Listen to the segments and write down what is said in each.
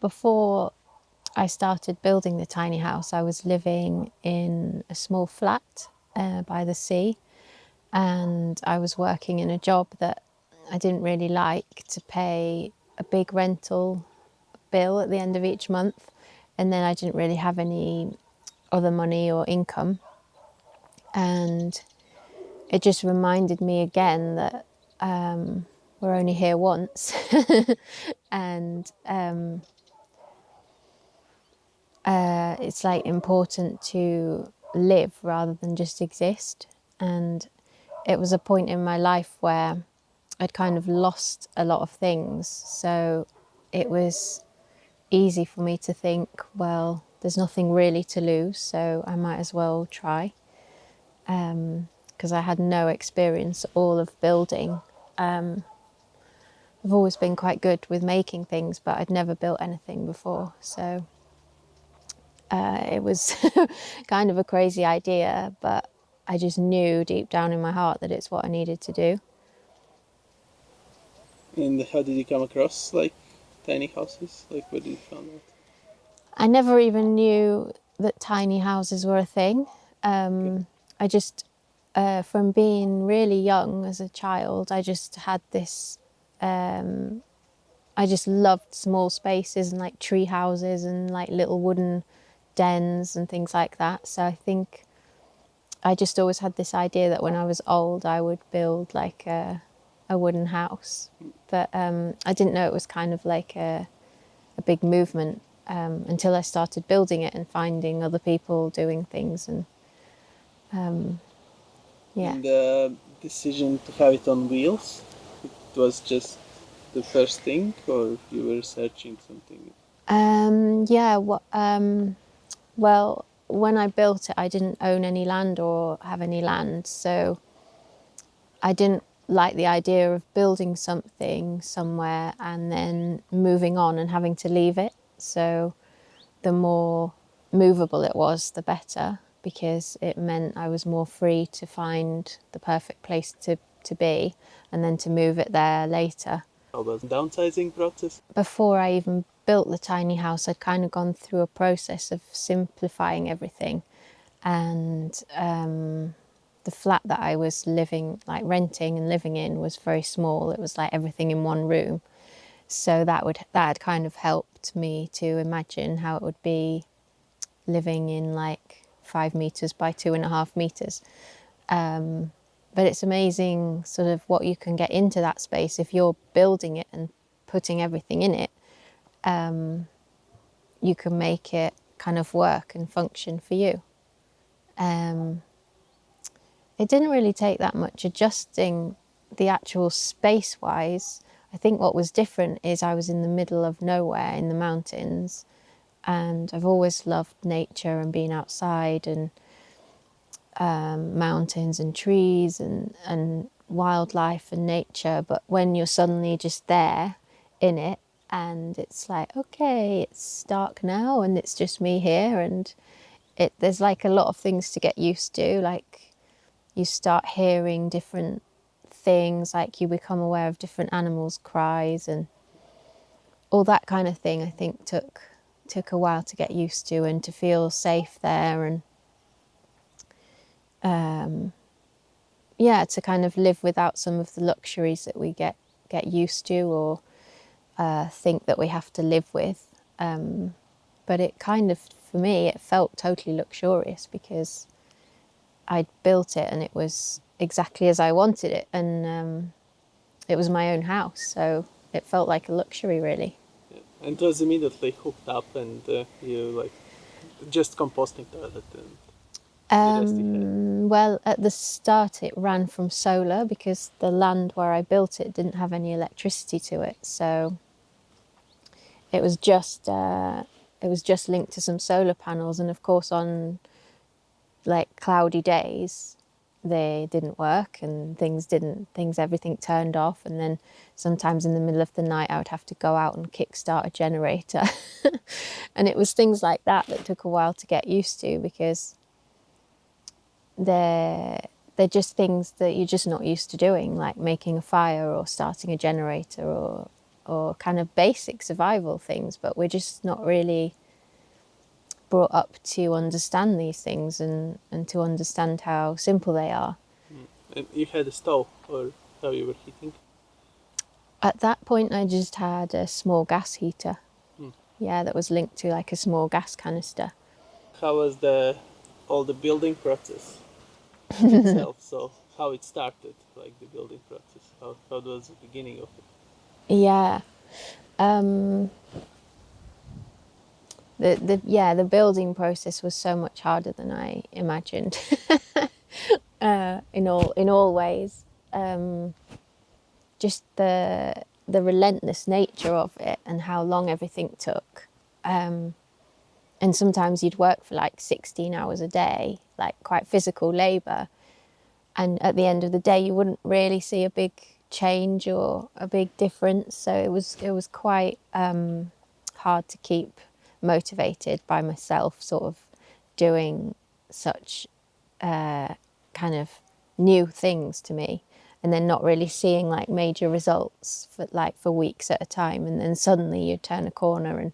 Before I started building the tiny house, I was living in a small flat by the sea, and I was working in a job that I didn't really like, to pay a big rental bill at the end of each month, and then I didn't really have any other money or income. And it just reminded me again that we're only here once and it's like important to live rather than just exist. And it was a point in my life where I'd kind of lost a lot of things, so it was easy for me to think, well, there's nothing really to lose, so I might as well try, because I had no experience at all of building. I've always been quite good with making things, but I'd never built anything before, so it was kind of a crazy idea, but I just knew deep down in my heart that it's what I needed to do. And how did you come across like tiny houses? Like, where did you find that? I never even knew that tiny houses were a thing. I just, from being really young as a child, I just had this, I just loved small spaces and like tree houses and like little wooden dens and things like that. So I think I just always had this idea that when I was old, I would build like a wooden house. But I didn't know it was kind of like a big movement until I started building it and finding other people doing things. And yeah. And the decision to have it on wheels, it was just the first thing, or you were searching something? Well, when I built it, I didn't own any land or have any land, so I didn't like the idea of building something somewhere and then moving on and having to leave it. So the more movable it was, the better, because it meant I was more free to find the perfect place to be and then to move it there later. How about the downsizing process? Before I even built the tiny house, I'd kind of gone through a process of simplifying everything. And the flat that I was renting and living in was very small. It was like everything in one room. So that had kind of helped me to imagine how it would be living in like 5 meters by 2.5 meters. But it's amazing sort of what you can get into that space if you're building it and putting everything in it. You can make it kind of work and function for you. It didn't really take that much adjusting the actual space-wise. I think what was different is I was in the middle of nowhere in the mountains, and I've always loved nature and being outside and mountains and trees and wildlife and nature. But when you're suddenly just there in it, and it's like, okay, it's dark now and it's just me here, and there's like a lot of things to get used to. Like you start hearing different things, like you become aware of different animals' cries and all that kind of thing. I think took a while to get used to and to feel safe there, and to kind of live without some of the luxuries that we get used to or think that we have to live with. But it kind of, for me, it felt totally luxurious because I'd built it and it was exactly as I wanted it, and it was my own house, so it felt like a luxury, really. Yeah. And it was immediately hooked up, and you like just composting toilet and the rest you had. Well, at the start it ran from solar because the land where I built it didn't have any electricity to it, so it was just linked to some solar panels. And of course, on like cloudy days, they didn't work and everything turned off. And then sometimes in the middle of the night, I would have to go out and kickstart a generator. And it was things like that took a while to get used to, because they're just things that you're just not used to doing, like making a fire or starting a generator or or kind of basic survival things, but we're just not really brought up to understand these things and to understand how simple they are. And you had a stove, or how you were heating? At that point, I just had a small gas heater. Hmm. Yeah, that was linked to like a small gas canister. How was the all the building process itself? So how it started, like the building process? How was the beginning of it? Yeah. Um, the building process was so much harder than I imagined. In all ways. Just the relentless nature of it and how long everything took. And sometimes you'd work for like 16 hours a day, like quite physical labour. And at the end of the day, you wouldn't really see a big change or a big difference. So it was quite hard to keep motivated by myself, sort of doing such kind of new things to me, and then not really seeing like major results for weeks at a time, and then suddenly you turn a corner, and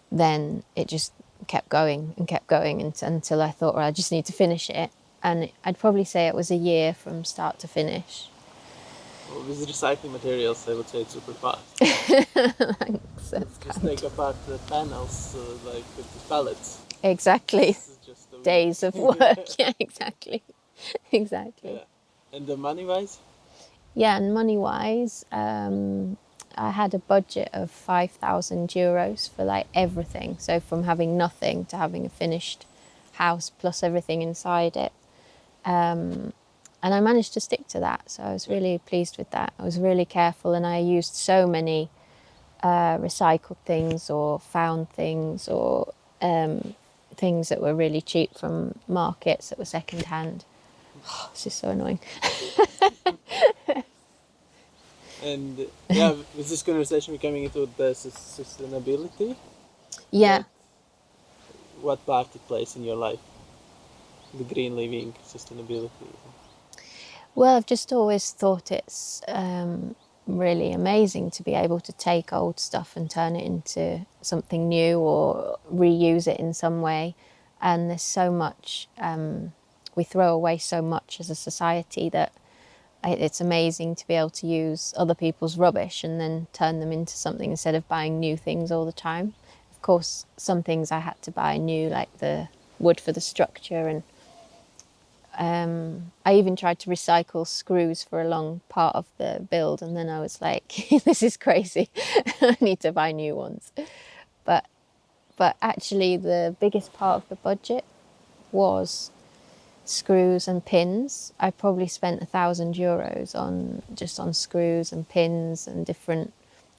then it just kept going and kept going until I thought, well, I just need to finish it. And I'd probably say it was a year from start to finish. Well, with recycling materials, I would say it's super fast. Thanks, that's Just kind. take apart the panels, like the pallets. Exactly. This is just a week. Days of work. Yeah, exactly. Exactly. Yeah. And the money wise? Yeah, and money wise, I had a budget of €5,000 for like everything. So from having nothing to having a finished house plus everything inside it. And I managed to stick to that. So I was really pleased with that. I was really careful, and I used so many recycled things or found things or things that were really cheap from markets that were second hand. Oh, this is so annoying. And yeah, with this conversation, we're coming into the sustainability. Yeah. Like, what part it plays in your life? The green living, sustainability. Well, I've just always thought it's really amazing to be able to take old stuff and turn it into something new or reuse it in some way. And there's so much, we throw away so much as a society that it's amazing to be able to use other people's rubbish and then turn them into something instead of buying new things all the time. Of course, some things I had to buy new, like the wood for the structure, and I even tried to recycle screws for a long part of the build, and then I was like, this is crazy. I need to buy new ones. But actually the biggest part of the budget was screws and pins. I probably spent €1,000 on screws and pins and different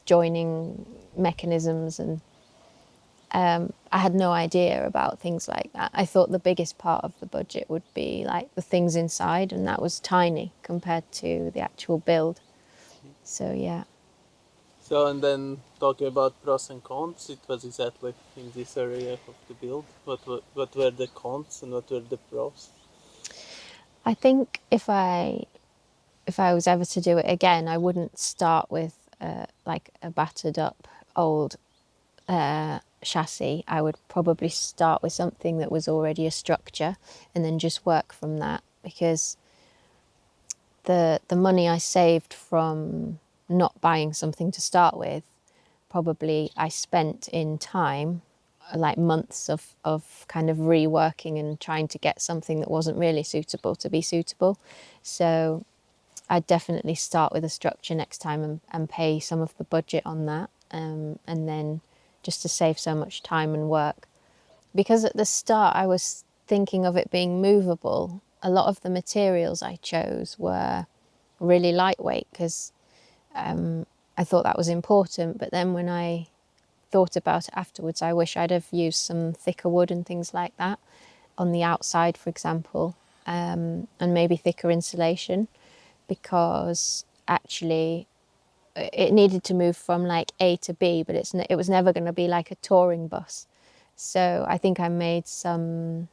joining mechanisms, and I had no idea about things like that. I thought the biggest part of the budget would be like the things inside, and that was tiny compared to the actual build. So yeah. So, and then talking about pros and cons, it was exactly in this area of the build. What were the cons and what were the pros? I think if I was ever to do it again, I wouldn't start with like a battered up old chassis. I would probably start with something that was already a structure and then just work from that, because the money I saved from not buying something to start with, probably I spent in time, like months of kind of reworking and trying to get something that wasn't really suitable to be suitable. So I'd definitely start with a structure next time and pay some of the budget on that, and then just to save so much time and work. Because at the start I was thinking of it being movable, a lot of the materials I chose were really lightweight because I thought that was important. But then when I thought about it afterwards, I wish I'd have used some thicker wood and things like that on the outside, for example, and maybe thicker insulation, because actually it needed to move from like A to B, but it was never going to be like a touring bus. So I think I made some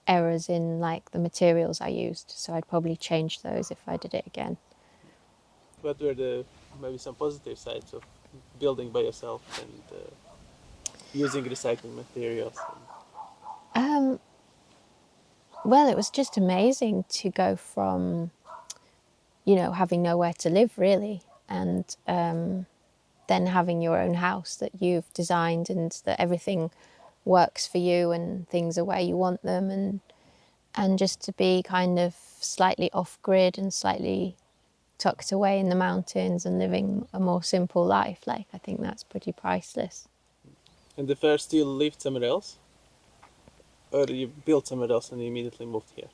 errors in like the materials I used. So I'd probably change those if I did it again. What were the maybe some positive sides of building by yourself and using recycling materials? Um, well, it was just amazing to go from, having nowhere to live really, and then having your own house that you've designed and that everything works for you and things are where you want them, and just to be kind of slightly off grid and slightly tucked away in the mountains and living a more simple life. Like, I think that's pretty priceless. And the first you lived somewhere else, or you built somewhere else and you immediately moved here?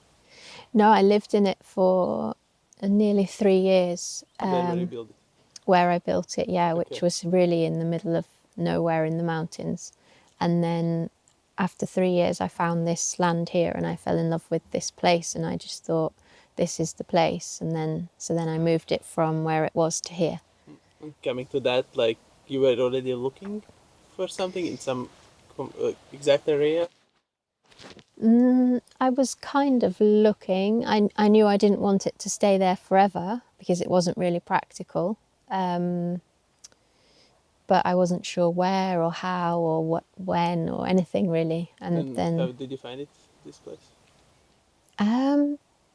No, I lived in it for nearly 3 years, There where you built it. where I built it, yeah, which Okay. was really in the middle of nowhere in the mountains. And then after 3 years, I found this land here and I fell in love with this place. And I just thought, this is the place. And then I moved it from where it was to here. Coming to that, like you were already looking for something in some exact area. I was kind of looking. I knew I didn't want it to stay there forever because it wasn't really practical. But I wasn't sure where or how or what, when or anything really. And And how then did you find it? This place.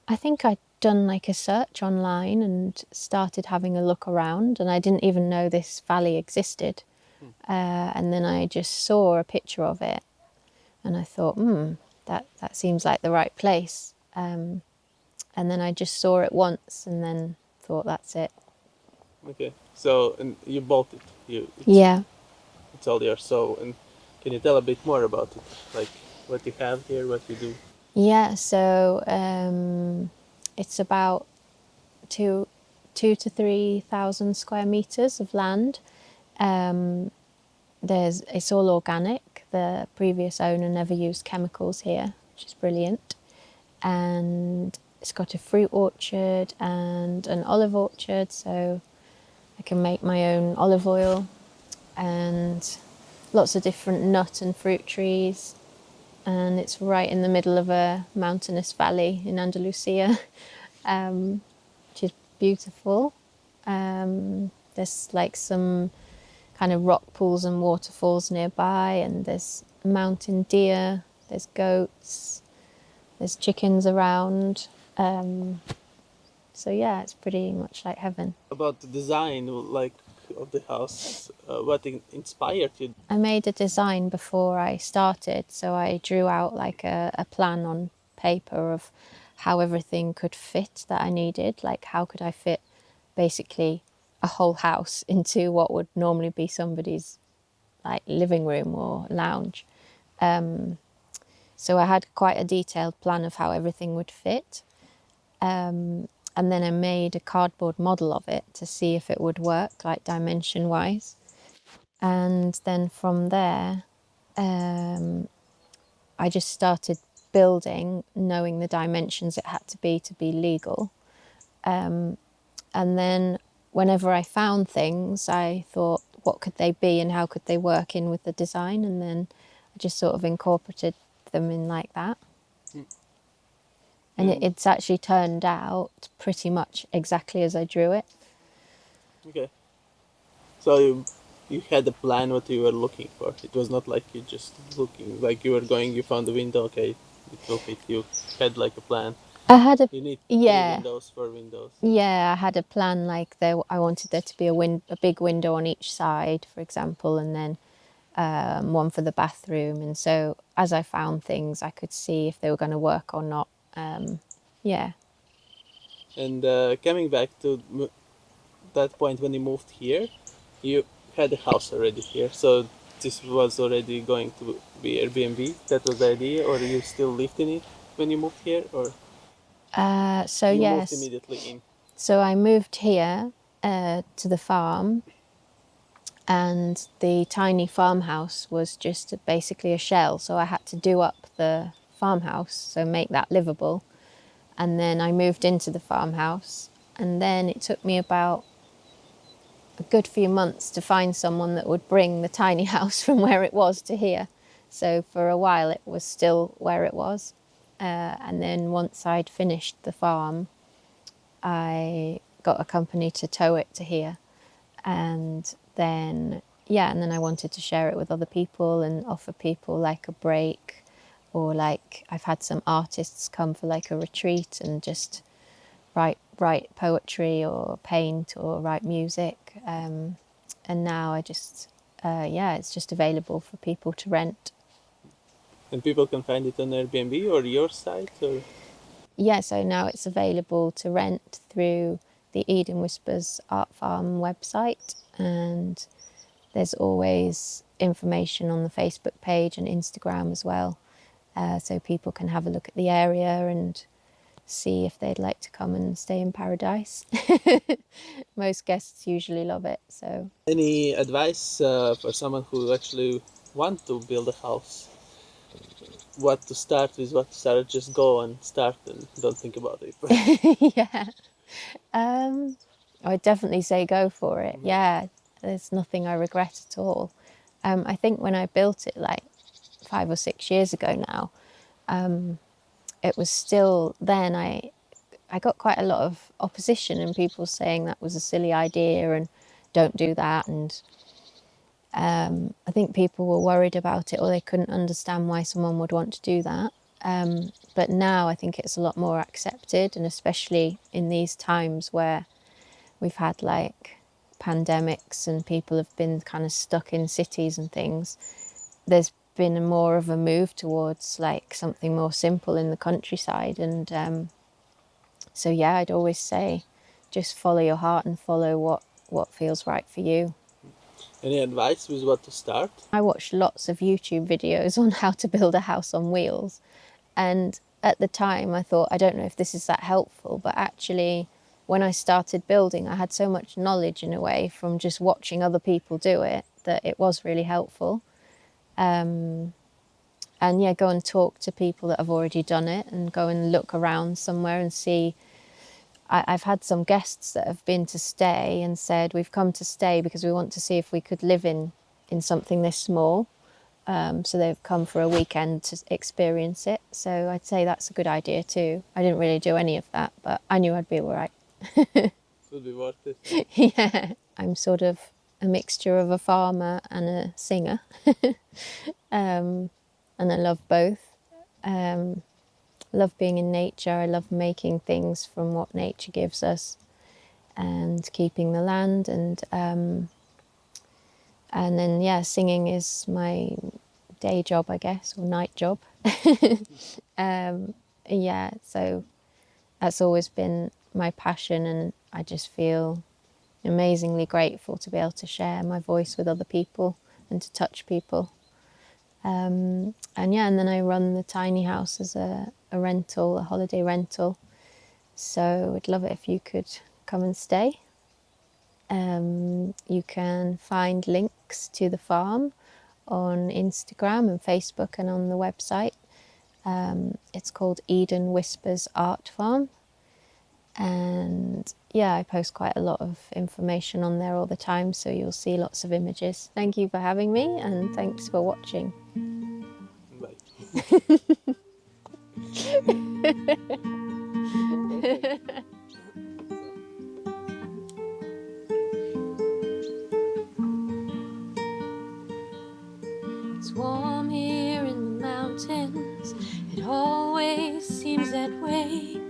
I think I'd done like a search online and started having a look around, and I didn't even know this valley existed. And then I just saw a picture of it, and I thought, that seems like the right place. And then I just saw it once, and then thought, that's it. Okay. So and you bought it. Yeah, It's all yours. So and can you tell a bit more about it? Like what you have here, what you do? yeah. So it's about two to 3,000 square meters of land. It's all organic. The previous owner never used chemicals here, which is brilliant. And it's got a fruit orchard and an olive orchard, so I can make my own olive oil, and lots of different nut and fruit trees. And it's right in the middle of a mountainous valley in Andalusia, which is beautiful. There's like some kind of rock pools and waterfalls nearby, and there's mountain deer, there's goats, there's chickens around. So yeah, it's pretty much like heaven. About the design, like of the house, what inspired you? I made a design before I started, so I drew out like a plan on paper of how everything could fit that I needed. Like, how could I fit basically a whole house into what would normally be somebody's like living room or lounge. So I had quite a detailed plan of how everything would fit. And then I made a cardboard model of it to see if it would work, like dimension wise. And then from there, I just started building, knowing the dimensions it had to be legal. And then whenever I found things, I thought, what could they be and how could they work in with the design? And then I just sort of incorporated them in like that. And And it's actually turned out pretty much exactly as I drew it. okay, so you had a plan what you were looking for. It was not like you just looking like you were going. You found the window. Okay, it will fit. You had like a plan. I had a You need three yeah, windows, four windows. yeah. I had a plan like there. I wanted there to be a big window on each side, for example, and then one for the bathroom. And so as I found things, I could see if they were going to work or not. Yeah. And coming back to that point when you moved here, you had a house already here. So this was already going to be Airbnb. That was the idea, or you still lived in it when you moved here, or So you moved yes. immediately in. So I moved here to the farm, and the tiny farmhouse was just basically a shell. So I had to do up the farmhouse, so make that livable. And then I moved into the farmhouse, and then it took me about a good few months to find someone that would bring the tiny house from where it was to here. So for a while it was still where it was. And then once I'd finished the farm, I got a company to tow it to here. And then yeah, and then I wanted to share it with other people and offer people like a break, or like I've had some artists come for like a retreat and just write poetry or paint or write music, and now I just yeah, it's just available for people to rent. And people can find it on Airbnb or your site, or Yeah, so now it's available to rent through the Eden Whispers Art Farm website, and there's always information on the Facebook page and Instagram as well, so people can have a look at the area and see if they'd like to come and stay in paradise. Most guests usually love it. So, any advice for someone who actually want to build a house? What to start with, what to start, just go and start and don't think about it. yeah, I'd definitely say go for it. Yeah, there's nothing I regret at all. I think when I built it like 5 or 6 years ago now, it was still then I got quite a lot of opposition and people saying that was a silly idea and don't do that. And I think people were worried about it, or they couldn't understand why someone would want to do that. But now I think it's a lot more accepted, and especially in these times where we've had like pandemics and people have been kind of stuck in cities and things, there's been more of a move towards like something more simple in the countryside. And so yeah, I'd always say just follow your heart and follow what feels right for you. Any advice with what to start? I watched lots of YouTube videos on how to build a house on wheels, and at the time I thought, I don't know if this is that helpful, but actually when I started building I had so much knowledge in a way from just watching other people do it that it was really helpful. And yeah, go and talk to people that have already done it and go and look around somewhere and see. I've had some guests that have been to stay and said, we've come to stay because we want to see if we could live in something this small. So they've come for a weekend to experience it. So I'd say that's a good idea too. I didn't really do any of that, but I knew I'd be all right. Would be worth it. Yeah, I'm sort of a mixture of a farmer and a singer. And I love both. I love being in nature. I love making things from what nature gives us and keeping the land. And then, yeah, singing is my day job, I guess, or night job. Yeah, so that's always been my passion, and I just feel amazingly grateful to be able to share my voice with other people and to touch people. And yeah, and then I run the tiny house as a rental, a holiday rental. So I'd love it if you could come and stay. You can find links to the farm on Instagram and Facebook and on the website. It's called Eden Whispers Art Farm. And yeah, I post quite a lot of information on there all the time, so you'll see lots of images. Thank you for having me, and thanks for watching. Bye. It's warm here in the mountains, it always seems that way.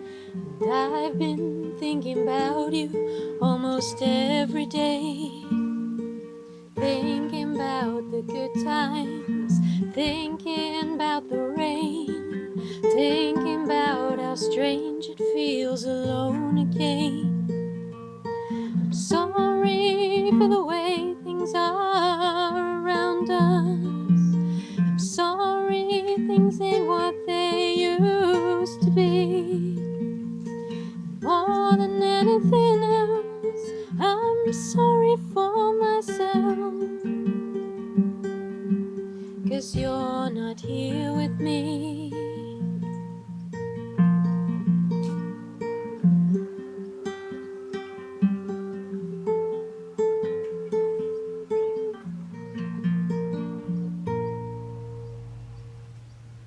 And I've been thinking about you almost every day. Thinking about the good times, thinking about the rain, thinking about how strange it feels alone again. I'm sorry for the way things are around us. I'm sorry things ain't what they used to be. More than anything else, I'm sorry for myself. 'Cause you're not here with me.